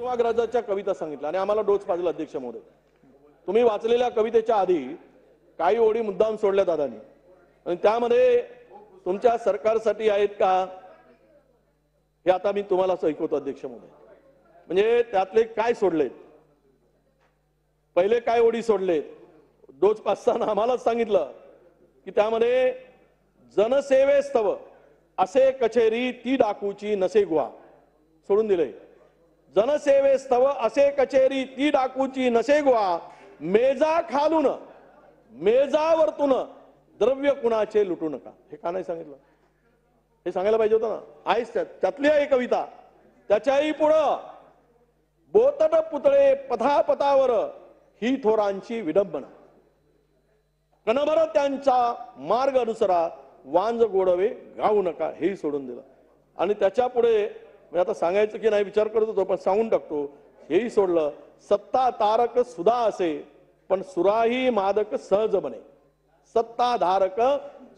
सेवाग्राजाच्या कविता सांगितल्या आणि आम्हाला डोच पाजला अध्यक्ष महोदय. तुम्ही वाचलेल्या कवितेच्या आधी काही ओळी मुद्दाम सोडल्या दादांनी आणि त्यामध्ये तुमच्या सरकारसाठी आहेत का हे आता मी तुम्हाला ऐकवतो अध्यक्ष महोदय. म्हणजे त्यातले काय सोडलेत, पहिले काय ओळी सोडलेत डोच पाचताना आम्हालाच सांगितलं की त्यामध्ये जनसेवेस्तव असे कचेरी ती डाकूची नसे गुहा सोडून दिले. जनसेवेस्तव असे कचेरी ती डाकूची नसे गुहा मेजा खालून मेजावरतून द्रव्य कुणाचे लुटू नका. हे का नाही सांगितलं? हे सांगायला पाहिजे होतं ना. आहेच त्यातली आहे कविता. त्याच्याही पुढं बोतट पुतळे पथापथावर ही थोरांची विडंबना कणभर त्यांचा मार्ग अनुसरा वांज गोडवे गाऊ नका हेही सोडून दिलं. आणि त्याच्या पुढे मी आता सांगायचं की नाही विचार करत होतो पण सांगून टाकतो. हेही सोडलं. सत्ता तारक सुधा असे पण सुराही मादक सहज बने. सत्ताधारक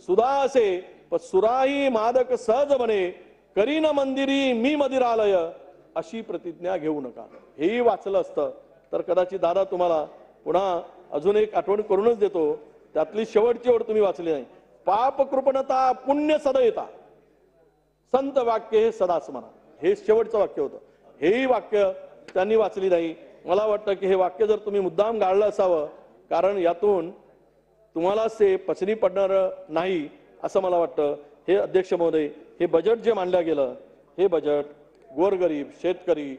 सुधा असे पण सुराही मादक सहज बने. करीन मंदिरी मी मदिरालय अशी प्रतिज्ञा घेऊ नका. हेही वाचलं असतं तर कदाचित दादा तुम्हाला पुन्हा अजून एक आठवण करूनच देतो. त्यातली शेवटची ओळ तुम्ही वाचली नाही. पाप कृपणता पुण्य सदयता संत वाक्य हे सदा स्मरा. हे शेवटचं वाक्य होतं. हेही वाक्य त्यांनी वाचली नाही. मला वाटतं की हे वाक्य जर तुम्ही मुद्दाम गाळलं असावं कारण यातून तुम्हाला ते पचनी पडणार नाही असं मला वाटतं. हे अध्यक्ष महोदय हे बजेट जे मांडलं गेलं हे बजेट गोरगरीब शेतकरी